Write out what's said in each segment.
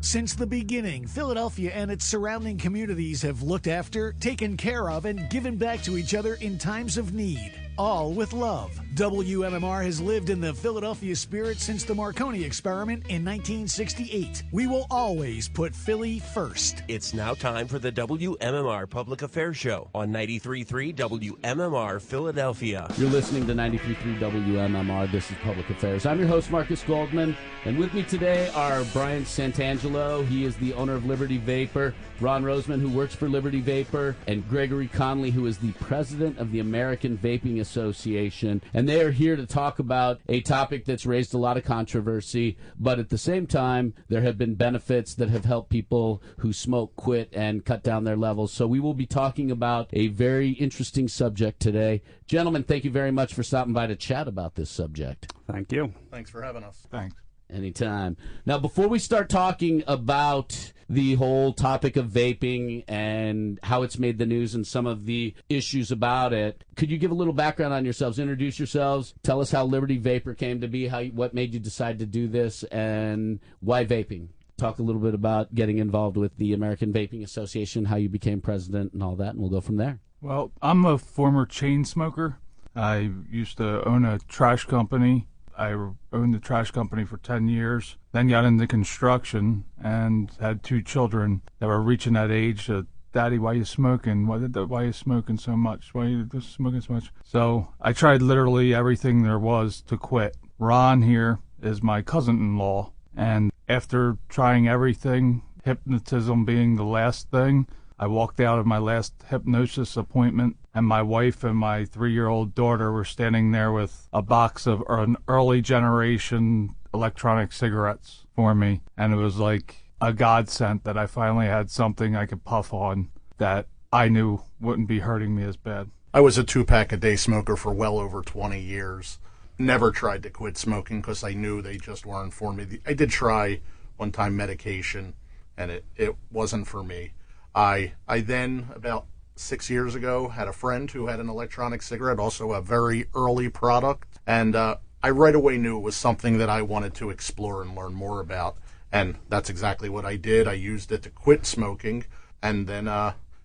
Since the beginning, Philadelphia and its surrounding communities have looked after, taken care of, and given back to each other in times of need. All with love. WMMR has lived in the Philadelphia spirit since the Marconi experiment in 1968. We will always put Philly first. It's now time for the WMMR Public Affairs Show on 93.3 WMMR Philadelphia. You're listening to 93.3 WMMR. This is Public Affairs. I'm your host, Marcus Goldman, and with me today are Brian Santangelo. He is the owner of Liberty Vapor, Ron Roseman, who works for Liberty Vapor, and Gregory Conley, who is the president of the American Vaping Association. And they are here to talk about a topic that's raised a lot of controversy, but at the same time, there have been benefits that have helped people who smoke quit and cut down their levels. So we will be talking about a very interesting subject today. Gentlemen, thank you very much for stopping by to chat about this subject. Thank you. Thanks for having us. Thanks. Anytime. Now, before we start talking about the whole topic of vaping and how it's made the news and some of the issues about it, could you give a little background on yourselves? Introduce yourselves. Tell us how Liberty Vapor came to be, what made you decide to do this, and why vaping. Talk a little bit about getting involved with the American Vaping Association, how you became president and all that, and we'll go from there. Well, I'm a former chain smoker. I used to own a trash company. I owned the trash company for 10 years, then got into construction and had 2 children that were reaching that age. Daddy, why you smoking? Why you smoking so much? Why you smoking so much? So I tried literally everything there was to quit. Ron here is my cousin-in-law, and after trying everything, hypnotism being the last thing, I walked out of my last hypnosis appointment, and my wife and my 3-year-old daughter were standing there with a box of an early generation electronic cigarettes for me. And it was like a godsend that I finally had something I could puff on that I knew wouldn't be hurting me as bad. I was a 2-pack-a-day smoker for well over 20 years. Never tried to quit smoking because I knew they just weren't for me. I did try one time medication, and it wasn't for me. I then, about 6 years ago, had a friend who had an electronic cigarette, also a very early product, and I right away knew it was something that I wanted to explore and learn more about, and that's exactly what I did. I used it to quit smoking, and then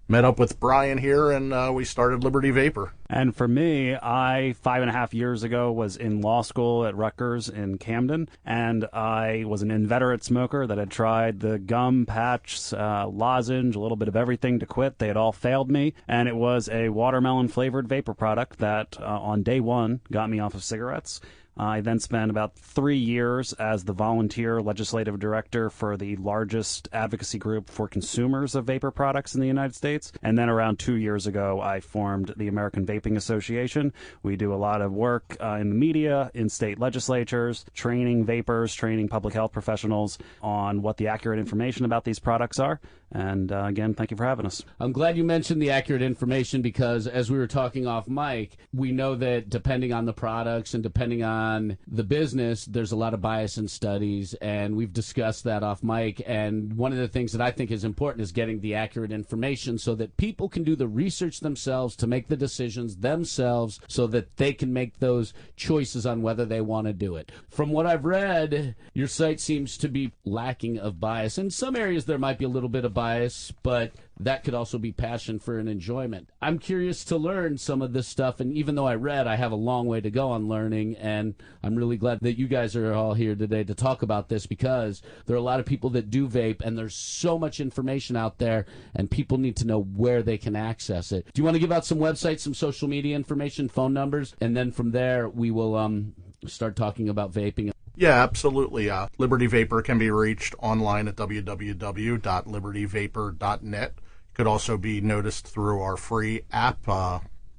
met up with Brian here, and we started Liberty Vapor. And for me, I 5.5 years ago was in law school at Rutgers in Camden, and I was an inveterate smoker that had tried the gum, patch, lozenge, a little bit of everything to quit. They had all failed me, and it was a watermelon-flavored vapor product that on day one got me off of cigarettes. I then spent about 3 years as the volunteer legislative director for the largest advocacy group for consumers of vapor products in the United States. And then around 2 years ago, I formed the American Vaping Association. We do a lot of work in the media, in state legislatures, training vapors, training public health professionals on what the accurate information about these products are. And again, thank you for having us. I'm glad you mentioned the accurate information because as we were talking off mic, we know that depending on the products and depending on the business, there's a lot of bias in studies, and we've discussed that off mic. And one of the things that I think is important is getting the accurate information so that people can do the research themselves to make the decisions themselves so that they can make those choices on whether they want to do it. From what I've read, your site seems to be lacking of bias. In some areas, there might be a little bit of bias, but that could also be passion for an enjoyment. I'm curious to learn some of this stuff, and even though I read, I have a long way to go on learning, and I'm really glad that you guys are all here today to talk about this because there are a lot of people that do vape, and there's so much information out there, and people need to know where they can access it. Do you want to give out some websites, some social media information, phone numbers, and then from there we will start talking about vaping? Yeah, absolutely. Liberty Vapor can be reached online at www.libertyvapor.net. It could also be noticed through our free app,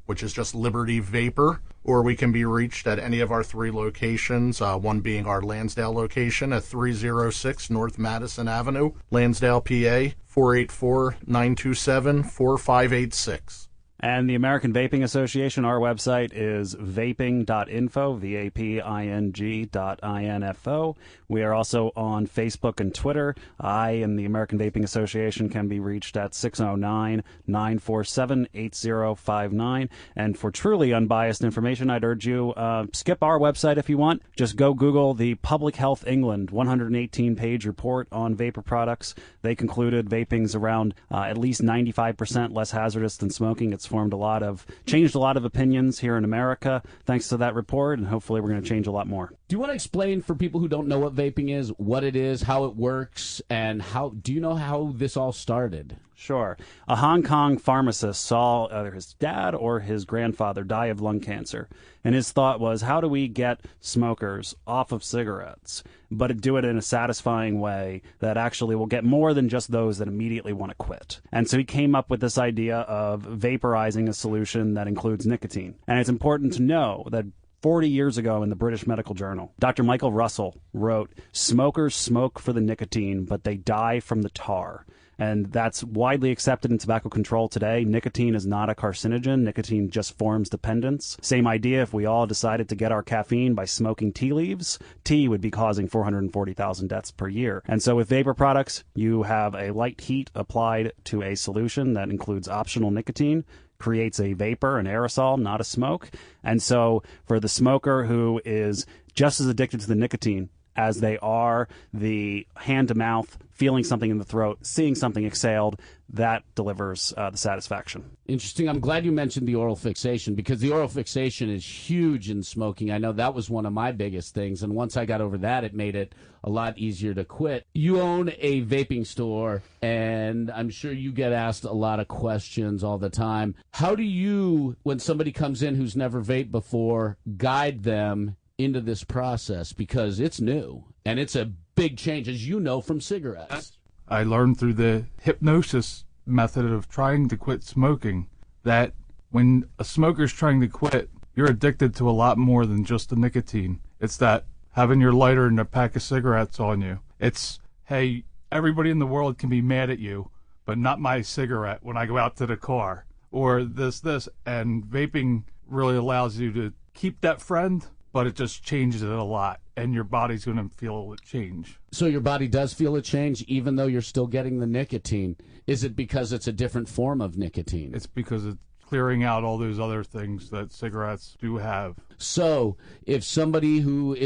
which is just Liberty Vapor, or we can be reached at any of our 3 locations, one being our Lansdale location at 306 North Madison Avenue, Lansdale, PA, 484-927-4586. And the American Vaping Association, our website is vaping.info, vaping.info. We are also on Facebook and Twitter. I and the American Vaping Association can be reached at 609-947-8059. And for truly unbiased information, I'd urge you, skip our website if you want. Just go Google the Public Health England 118-page report on vapor products. They concluded vaping's around at least 95% less hazardous than smoking. It's changed a lot of opinions here in America thanks to that report, and hopefully we're going to change a lot more. Do you want to explain for people who don't know what vaping is, what it is, how it works, and do you know how this all started? Sure. A Hong Kong pharmacist saw either his dad or his grandfather die of lung cancer, and his thought was, how do we get smokers off of cigarettes, but do it in a satisfying way that actually will get more than just those that immediately want to quit? And so he came up with this idea of vaporizing a solution that includes nicotine. And it's important to know that 40 years ago in the British Medical Journal, Dr. Michael Russell wrote, "Smokers smoke for the nicotine, but they die from the tar." And that's widely accepted in tobacco control today. Nicotine is not a carcinogen. Nicotine just forms dependence. Same idea if we all decided to get our caffeine by smoking tea leaves. Tea would be causing 440,000 deaths per year. And so with vapor products, you have a light heat applied to a solution that includes optional nicotine, creates a vapor, an aerosol, not a smoke. And so for the smoker who is just as addicted to the nicotine as they are the hand-to-mouth, feeling something in the throat, seeing something exhaled, that delivers the satisfaction. Interesting. I'm glad you mentioned the oral fixation, because the oral fixation is huge in smoking. I know that was one of my biggest things, and once I got over that, it made it a lot easier to quit. You own a vaping store, and I'm sure you get asked a lot of questions all the time. How do you, when somebody comes in who's never vaped before, guide them into this process? Because it's new, and it's a big change, as you know, from cigarettes. I learned through the hypnosis method of trying to quit smoking that when a smoker's trying to quit, you're addicted to a lot more than just the nicotine. It's that having your lighter and a pack of cigarettes on you. It's, hey, everybody in the world can be mad at you, but not my cigarette when I go out to the car. Or this, and vaping really allows you to keep that friend, but it just changes it a lot, and your body's going to feel it change. So your body does feel a change even though you're still getting the nicotine. Is it because it's a different form of nicotine? It's because it's clearing out all those other things that cigarettes do have. So if somebody who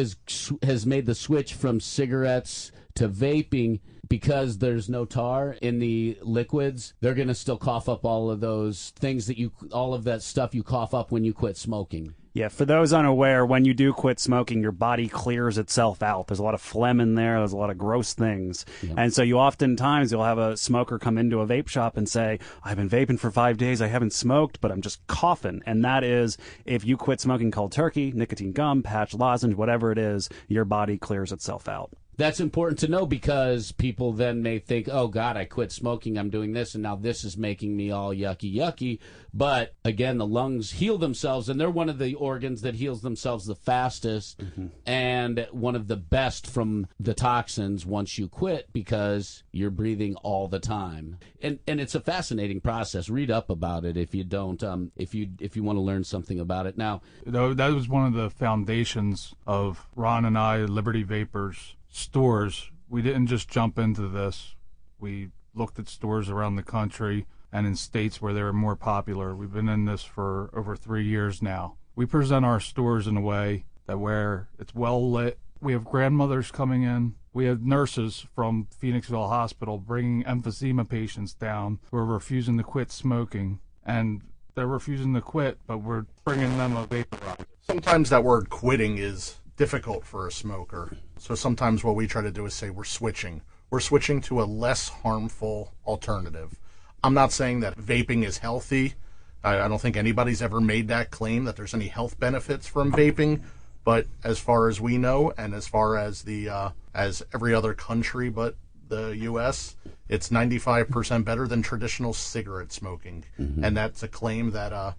has made the switch from cigarettes to vaping, because there's no tar in the liquids, they're going to still cough up all of those things all of that stuff you cough up when you quit smoking. Yeah, for those unaware, when you do quit smoking, your body clears itself out. There's a lot of phlegm in there. There's a lot of gross things. Yeah. And so you'll have a smoker come into a vape shop and say, I've been vaping for 5 days. I haven't smoked, but I'm just coughing. And that is, if you quit smoking cold turkey, nicotine gum, patch, lozenge, whatever it is, your body clears itself out. That's important to know, because people then may think, oh, God, I quit smoking, I'm doing this, and now this is making me all yucky. But, again, the lungs heal themselves, and they're one of the organs that heals themselves the fastest, and one of the best from the toxins once you quit, because you're breathing all the time. And it's a fascinating process. Read up about it if you don't, if you want to learn something about it. Now, that was one of the foundations of Ron and I, Liberty Vapors stores. We didn't just jump into this. We looked at stores around the country and in states where they were more popular. We've been in this for over 3 years now. We present our stores in a way that where it's well lit. We have grandmothers coming in. We have nurses from Phoenixville Hospital bringing emphysema patients down who are refusing to quit smoking. And they're refusing to quit, but we're bringing them a vaporizer. Sometimes that word quitting is difficult for a smoker. So sometimes what we try to do is say we're switching. We're switching to a less harmful alternative. I'm not saying that vaping is healthy. I don't think anybody's ever made that claim that there's any health benefits from vaping. But as far as we know, and as far as as every other country but the U.S., it's 95% better than traditional cigarette smoking. And that's a claim that,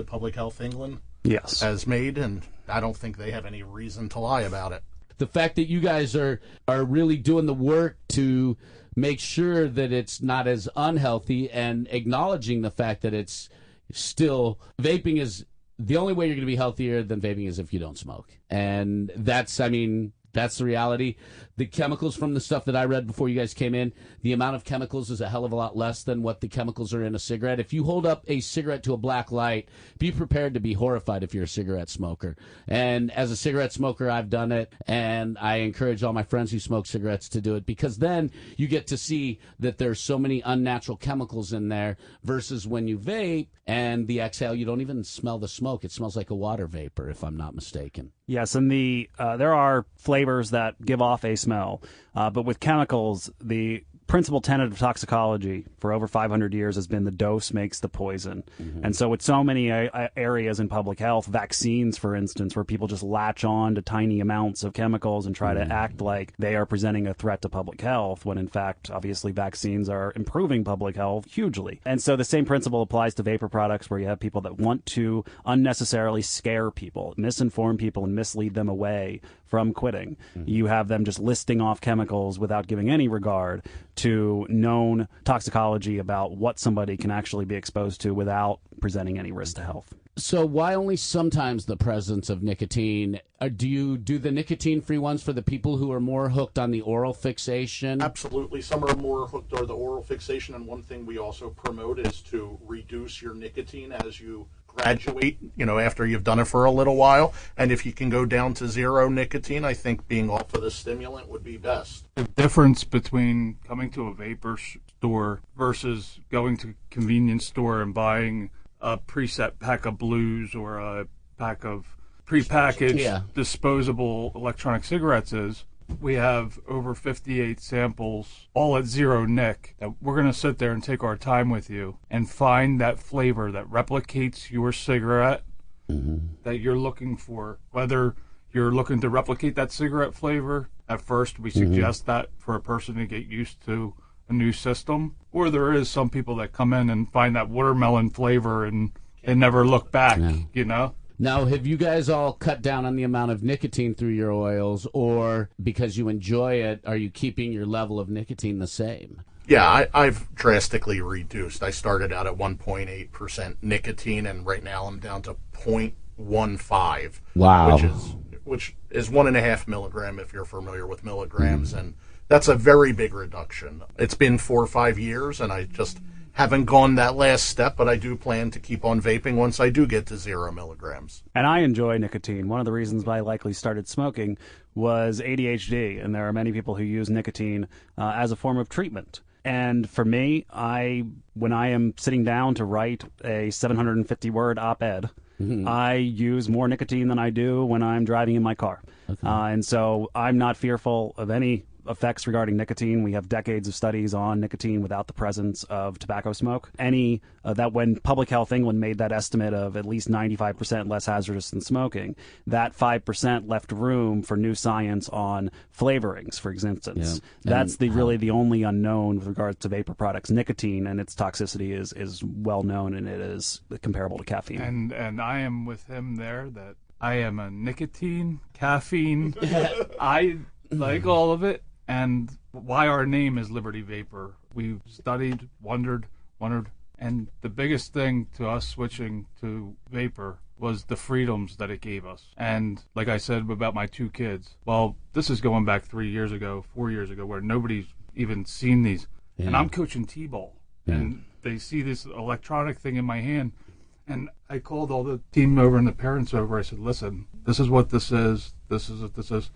Public Health England? Yes. Has made, and I don't think they have any reason to lie about it. The fact that you guys are really doing the work to make sure that it's not as unhealthy, and acknowledging the fact that it's still, vaping is the only way you're going to be healthier than vaping is if you don't smoke. And that's, I mean, that's the reality. The chemicals from the stuff that I read before you guys came in, the amount of chemicals is a hell of a lot less than what the chemicals are in a cigarette. If you hold up a cigarette to a black light, be prepared to be horrified if you're a cigarette smoker. And as a cigarette smoker, I've done it, and I encourage all my friends who smoke cigarettes to do it, because then you get to see that there's so many unnatural chemicals in there versus when you vape and the exhale, you don't even smell the smoke. It smells like a water vapor, if I'm not mistaken. Yes, and there are flavors that give off a smell, but with chemicals, the principal tenet of toxicology for over 500 years has been the dose makes the poison. Mm-hmm. And so with so many areas in public health, vaccines, for instance, where people just latch on to tiny amounts of chemicals and try to act like they are presenting a threat to public health, when in fact, obviously, vaccines are improving public health hugely. And so the same principle applies to vapor products, where you have people that want to unnecessarily scare people, misinform people, and mislead them away from quitting. Mm-hmm. You have them just listing off chemicals without giving any regard to known toxicology about what somebody can actually be exposed to without presenting any risk to health. So why only sometimes the presence of nicotine? Do you do the nicotine-free ones for the people who are more hooked on the oral fixation? Absolutely. Some are more hooked on the oral fixation, and one thing we also promote is to reduce your nicotine as you graduate, after you've done it for a little while. And if you can go down to zero nicotine, I think being off of the stimulant would be best. The difference between coming to a vapor store versus going to a convenience store and buying a preset pack of blues or a pack of prepackaged disposable electronic cigarettes is, we have over 58 samples, all at zero nic, that we're going to sit there and take our time with you and find that flavor that replicates your cigarette that you're looking for. Whether you're looking to replicate that cigarette flavor, at first we suggest that for a person to get used to a new system, or there is some people that come in and find that watermelon flavor and they never look back, Now, have you guys all cut down on the amount of nicotine through your oils, or because you enjoy it, are you keeping your level of nicotine the same? Yeah, I've drastically reduced. I started out at 1.8% nicotine, and right now I'm down to 0.15. Wow. Which is 1.5 milligram if you're familiar with milligrams, and that's a very big reduction. It's been 4 or 5 years, and I just haven't gone that last step, but I do plan to keep on vaping once I do get to 0 milligrams. And I enjoy nicotine. One of the reasons I likely started smoking was ADHD, and there are many people who use nicotine as a form of treatment. And for me, when I am sitting down to write a 750-word op-ed, I use more nicotine than I do when I'm driving in my car. Okay. And so I'm not fearful of any effects regarding nicotine. We have decades of studies on nicotine without the presence of tobacco smoke. That when Public Health England made that estimate of at least 95% less hazardous than smoking, that 5% left room for new science on flavorings, for instance. Yeah. That's really the only unknown with regards to vapor products. Nicotine and its toxicity is well known, and it is comparable to caffeine. And I am with him there, that I am a nicotine, caffeine. I like all of it. And why our name is Liberty Vapor. We've studied, wondered, and the biggest thing to us switching to vapor was the freedoms that it gave us. And like I said about my 2 kids, well, this is going back 3 years ago, 4 years ago, where nobody's even seen these. Yeah. And I'm coaching T-ball, and they see this electronic thing in my hand. And I called all the team over and the parents over. I said, listen, this is what this is. This is what this is.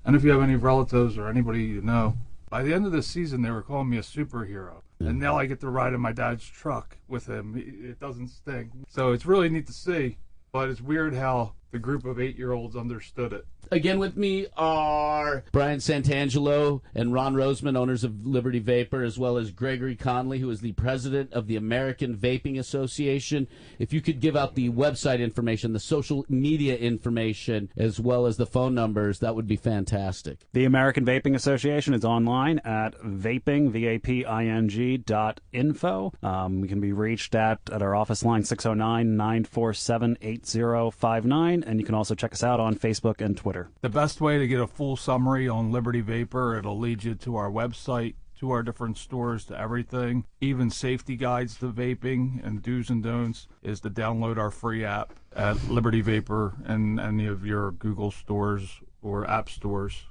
And if you have any relatives or anybody you know, by the end of the season, they were calling me a superhero. And now I get to ride in my dad's truck with him. It doesn't stink. So it's really neat to see. But it's weird how the group of 8-year-olds understood it. Again with me are Brian Santangelo and Ron Roseman, owners of Liberty Vapor, as well as Gregory Conley, who is the president of the American Vaping Association. If you could give out the website information, the social media information, as well as the phone numbers, that would be fantastic. The American Vaping Association is online at vaping, vaping.info. We can be reached at our office line, 609-947-8059, and you can also check us out on Facebook and Twitter. The best way to get a full summary on Liberty Vapor, it'll lead you to our website, to our different stores to everything, even safety guides to vaping and do's and don'ts, is to download our free app at Liberty Vapor and any of your Google stores or app stores.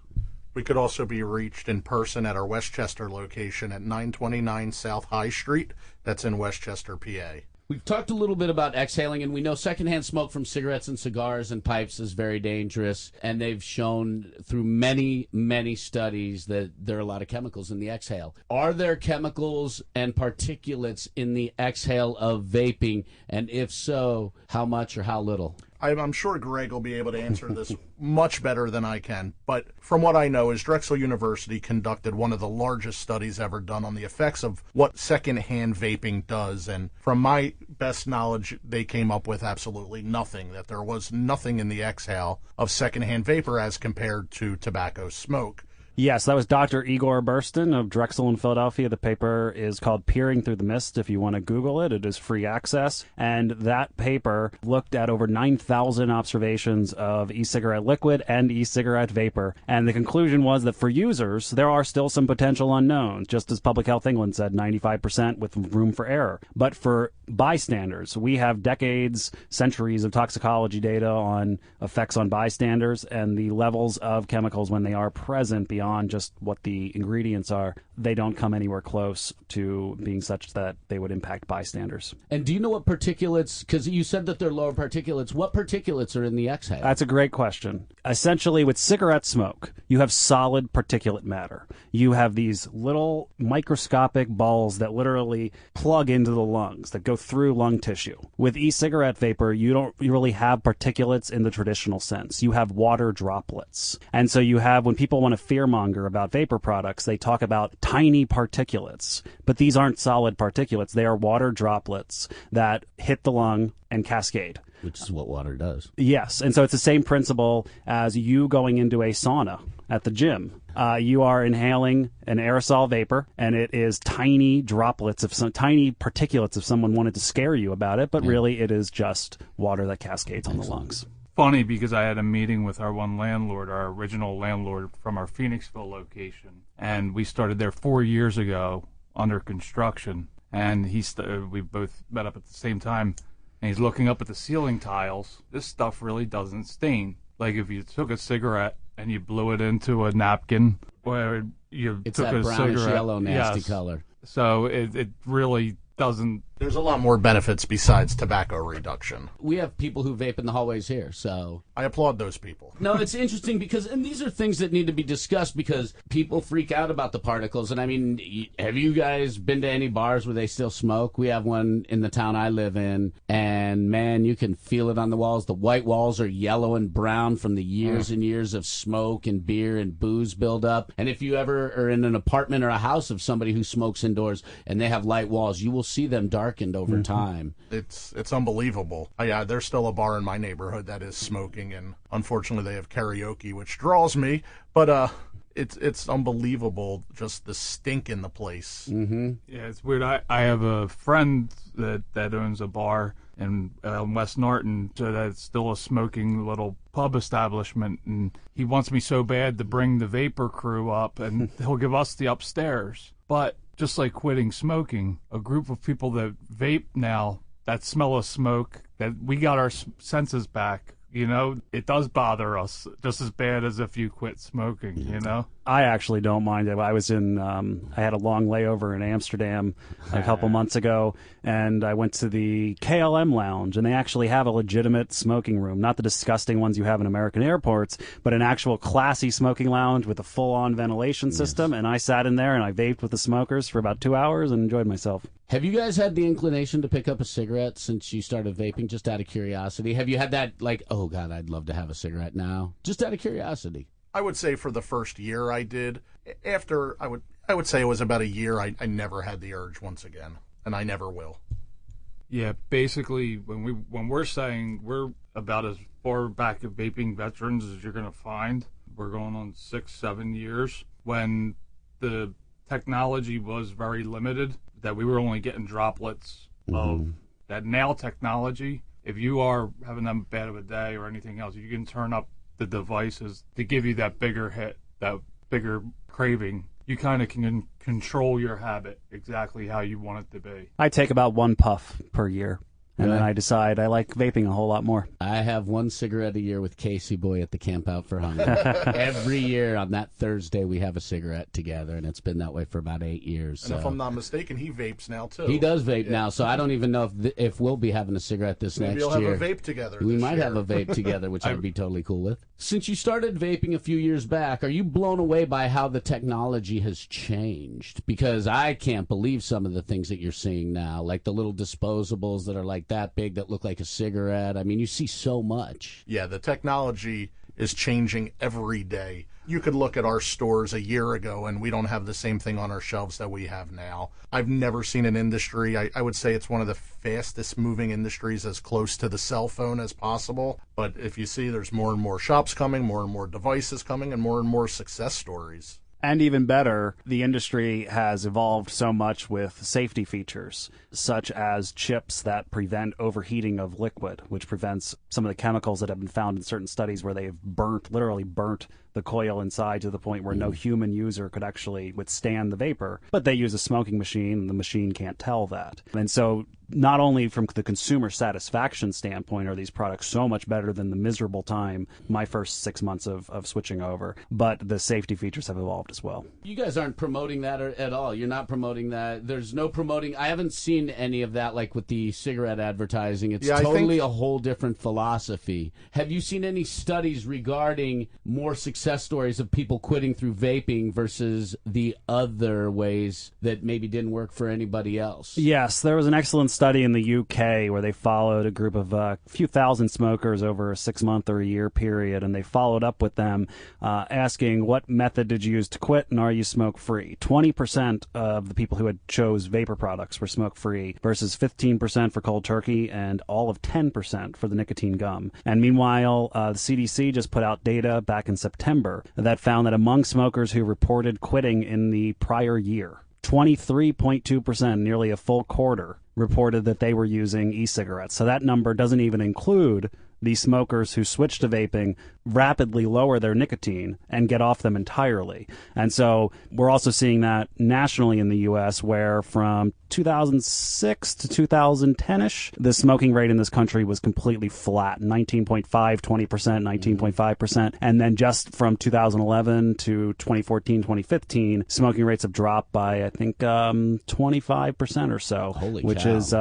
We could also be reached in person at our Westchester location at 929 South High Street. That's in Westchester, PA. We've talked a little bit about exhaling, and we know secondhand smoke from cigarettes and cigars and pipes is very dangerous, and they've shown through many, many studies that there are a lot of chemicals in the exhale. Are there chemicals and particulates in the exhale of vaping, and if so, how much or how little? I'm sure Greg will be able to answer this much better than I can, but from what I know is Drexel University conducted one of the largest studies ever done on the effects of what secondhand vaping does, and from my best knowledge, they came up with absolutely nothing, that there was nothing in the exhale of secondhand vapor as compared to tobacco smoke. Yes, that was Dr. Igor Burston of Drexel in Philadelphia. The paper is called Peering Through the Mist. If you want to Google it, it is free access. And that paper looked at over 9,000 observations of e-cigarette liquid and e-cigarette vapor. And the conclusion was that for users, there are still some potential unknowns, just as Public Health England said, 95% with room for error. But for bystanders, we have decades, centuries of toxicology data on effects on bystanders and the levels of chemicals when they are present beyond just what the ingredients are. They don't come anywhere close to being such that they would impact bystanders. And do you know what particulates, because you said that they're lower particulates, what particulates are in the exhale? That's a great question. Essentially, with cigarette smoke, you have solid particulate matter. You have these little microscopic balls that literally plug into the lungs, that go through lung tissue. With e-cigarette vapor, you really have particulates in the traditional sense. You have water droplets. And so you have, when people want to fearmonger about vapor products, they talk about tiny particulates. But these aren't solid particulates. They are water droplets that hit the lung and cascade. Which is what water does. Yes, and so it's the same principle as you going into a sauna at the gym. You are inhaling an aerosol vapor, and it is tiny droplets of some tiny particulates if someone wanted to scare you about it, but really it is just water that cascades on the lungs. Funny, because I had a meeting with our one landlord, our original landlord from our Phoenixville location, and we started there 4 years ago under construction, and we both met up at the same time. And he's looking up at the ceiling tiles. This stuff really doesn't stain. Like if you took a cigarette and you blew it into a napkin, or you It's took that a brownish cigarette, yellow nasty yes. color. So it really doesn't. There's a lot more benefits besides tobacco reduction. We have people who vape in the hallways here, so... I applaud those people. No, it's interesting because, and these are things that need to be discussed because people freak out about the particles. And I mean, have you guys been to any bars where they still smoke? We have one in the town I live in, and man, you can feel it on the walls. The white walls are yellow and brown from the years and years of smoke and beer and booze buildup. And if you ever are in an apartment or a house of somebody who smokes indoors and they have light walls, you will see them darkened over time. It's unbelievable. Yeah, there's still a bar in my neighborhood that is smoking, and unfortunately they have karaoke, which draws me, but it's unbelievable, just the stink in the place. Mm-hmm. Yeah, it's weird. I have a friend that owns a bar in West Norton, so that's still a smoking little pub establishment, and he wants me so bad to bring the vapor crew up, and he'll give us the upstairs. But just like quitting smoking, a group of people that vape now, that smell of smoke, that we got our senses back. You know, it does bother us just as bad as if you quit smoking, you know? I actually don't mind it. I was in, I had a long layover in Amsterdam a couple months ago, and I went to the KLM lounge, and they actually have a legitimate smoking room, not the disgusting ones you have in American airports, but an actual classy smoking lounge with a full-on ventilation system, and I sat in there and I vaped with the smokers for about 2 hours and enjoyed myself. Have you guys had the inclination to pick up a cigarette since you started vaping, just out of curiosity? Have you had that, like, oh, God, I'd love to have a cigarette now? Just out of curiosity. I would say for the first year I did. After, I would say it was about a year, I never had the urge once again, and I never will. Yeah, basically, when we're saying we're about as far back of vaping veterans as you're going to find, we're going on 6-7 years, when the technology was very limited, that we were only getting droplets of that nail technology. If you are having that bad of a day or anything else, you can turn up the devices to give you that bigger hit, that bigger craving. you kind of can control your habit exactly how you want it to be. I take about one puff per year. And Really? then I decide I like vaping a whole lot more. I have one cigarette a year with Casey Boy at the Camp Out for Hunger. Every year on that Thursday, we have a cigarette together, and it's been that way for about 8 years. And if I'm not mistaken, he vapes now, too. He does vape now, so I don't even know if we'll be having a cigarette this Maybe next you'll year. have a vape together. We this might year. have a vape together, which I'd be totally cool with. Since you started vaping a few years back, are you blown away by how the technology has changed? Because I can't believe some of the things that you're seeing now, like the little disposables that are like that big that look like a cigarette. I mean, you see so much. Yeah, the technology is changing every day. You could look at our stores a year ago and we don't have the same thing on our shelves that we have now. I've never seen an industry, I would say it's one of the fastest moving industries, as close to the cell phone as possible. But if you see, there's more and more shops coming, more and more devices coming, and more success stories. And even better, the industry has evolved so much with safety features, such as chips that prevent overheating of liquid, which prevents some of the chemicals that have been found in certain studies where they've literally burnt the coil inside to the point where no human user could actually withstand the vapor. But they use a smoking machine, and the machine can't tell that. And so not only from the consumer satisfaction standpoint are these products so much better than the miserable time, my first 6 months of switching over, but the safety features have evolved as well. You guys aren't promoting that at all. You're not promoting that. There's no promoting. I haven't seen any of that, like with the cigarette advertising. It's totally a whole different philosophy. Have you seen any studies regarding more success stories of people quitting through vaping versus the other ways that maybe didn't work for anybody else? Yes, there was an excellent study in the UK where they followed a group of a few thousand smokers over a 6-month or a year period, and they followed up with them asking, what method did you use to quit, and are you smoke-free? 20% of the people who had chose vapor products were smoke-free versus 15% for cold turkey and all of 10% for the nicotine gum. And meanwhile, the CDC just put out data back in September that found that among smokers who reported quitting in the prior year, 23.2%, nearly a full quarter, reported that they were using e-cigarettes. So that number doesn't even include the smokers who switch to vaping, rapidly lower their nicotine, and get off them entirely. And so we're also seeing that nationally in the U.S., where from 2006 to 2010-ish, the smoking rate in this country was completely flat, 19.5, 20%, 19.5%. And then just from 2011 to 2014, 2015, smoking rates have dropped by, I think, 25% or so, which is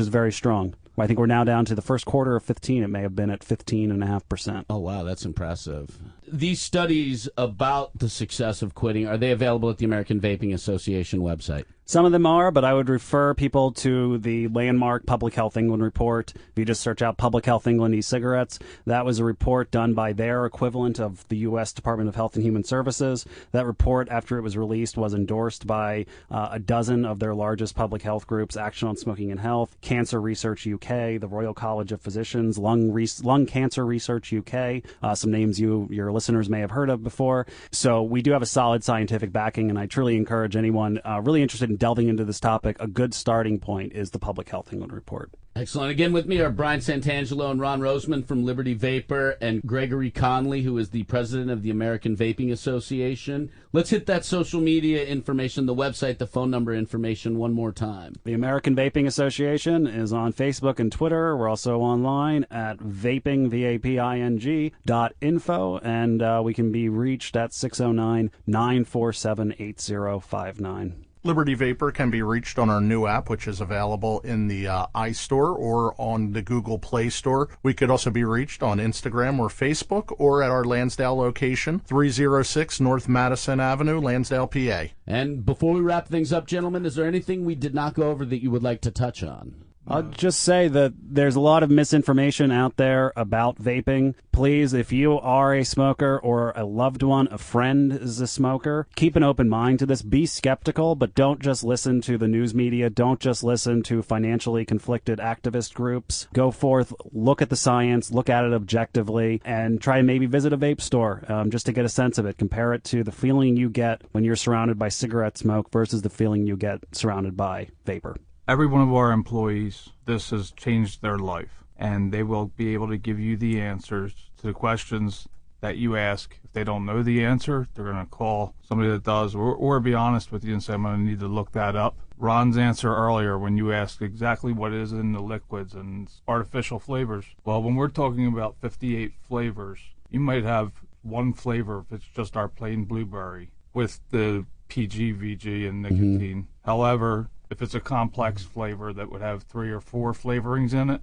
very strong. I think we're now down to the first quarter of 15. It may have been at 15.5%. Oh, wow, that's impressive. These studies about the success of quitting, are they available at the American Vaping Association website? Some of them are, but I would refer people to the landmark Public Health England report. If you just search out Public Health England e-cigarettes, that was a report done by their equivalent of the U.S. Department of Health and Human Services. That report, after it was released, was endorsed by a dozen of their largest public health groups: Action on Smoking and Health, Cancer Research UK, the Royal College of Physicians, Lung Cancer Research UK, some names your listeners may have heard of before. So we do have a solid scientific backing, and I truly encourage anyone really interested in delving into this topic. A good starting point is the Public Health England report. Excellent. Again, with me are Brian Santangelo and Ron Roseman from Liberty Vapor, and Gregory Conley, who is the president of the American Vaping Association. Let's hit that social media information, the website, the phone number information one more time. The American Vaping Association is on Facebook and Twitter. We're also online at vaping, vaping.info, and we can be reached at 609-947-8059. Liberty Vapor can be reached on our new app, which is available in the iStore or on the Google Play Store. We could also be reached on Instagram or Facebook, or at our Lansdale location, 306 North Madison Avenue, Lansdale, PA. And before we wrap things up, gentlemen, is there anything we did not go over that you would like to touch on? I'll just say that there's a lot of misinformation out there about vaping. Please, if you are a smoker or a loved one, a friend is a smoker, keep an open mind to this. Be skeptical, but don't just listen to the news media. Don't just listen to financially conflicted activist groups. Go forth, look at the science, look at it objectively, and try and maybe visit a vape store just to get a sense of it. Compare it to the feeling you get when you're surrounded by cigarette smoke versus the feeling you get surrounded by vapor. Every one of our employees, this has changed their life, and they will be able to give you the answers to the questions that you ask. If they don't know the answer, they're going to call somebody that does, or be honest with you and say, I'm going to need to look that up. Ron's answer earlier when you asked exactly what is in the liquids and artificial flavors. Well, when we're talking about 58 flavors, you might have one flavor if it's just our plain blueberry with the PG, VG, and nicotine. However, if it's a complex flavor that would have 3 or 4 flavorings in it,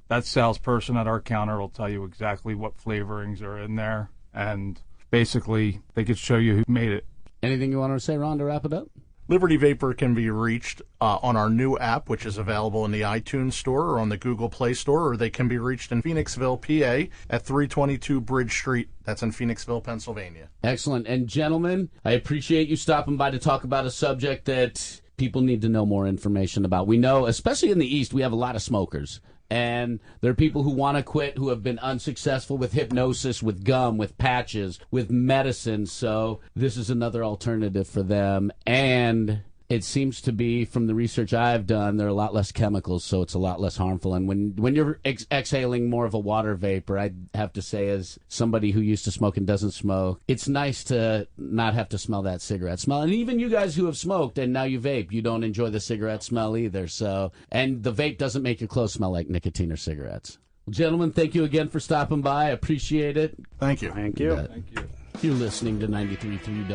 that salesperson at our counter will tell you exactly what flavorings are in there, and basically they could show you who made it. Anything you want to say, Ron, to wrap it up? Liberty Vapor can be reached on our new app, which is available in the iTunes Store or on the Google Play Store, or they can be reached in Phoenixville, PA, at 322 Bridge Street. That's in Phoenixville, Pennsylvania. Excellent. And gentlemen, I appreciate you stopping by to talk about a subject that people need to know more information about. We know, especially in the East, we have a lot of smokers. And there are people who want to quit who have been unsuccessful with hypnosis, with gum, with patches, with medicine. So this is another alternative for them. And it seems to be, from the research I've done, there are a lot less chemicals, so it's a lot less harmful. And when you're exhaling more of a water vapor, I have to say, as somebody who used to smoke and doesn't smoke, it's nice to not have to smell that cigarette smell. And even you guys who have smoked and now you vape, you don't enjoy the cigarette smell either. So, and the vape doesn't make your clothes smell like nicotine or cigarettes. Well, gentlemen, thank you again for stopping by. I appreciate it. Thank you. Thank you. Thank you. You're listening to 93.3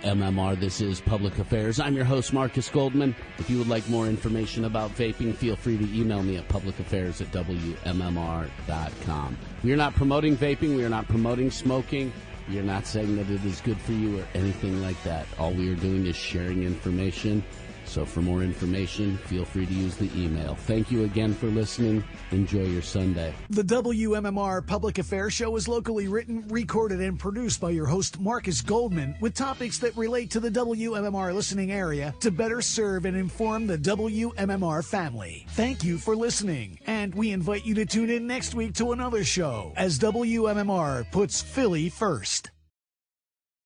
WMMR. This is Public Affairs. I'm your host, Marcus Goldman. If you would like more information about vaping, feel free to email me at publicaffairs@WMMR.com. We are not promoting vaping. We are not promoting smoking. We are not saying that it is good for you or anything like that. All we are doing is sharing information. So for more information, feel free to use the email. Thank you again for listening. Enjoy your Sunday. The WMMR Public Affairs Show is locally written, recorded, and produced by your host, Marcus Goldman, with topics that relate to the WMMR listening area to better serve and inform the WMMR family. Thank you for listening, and we invite you to tune in next week to another show as WMMR puts Philly first.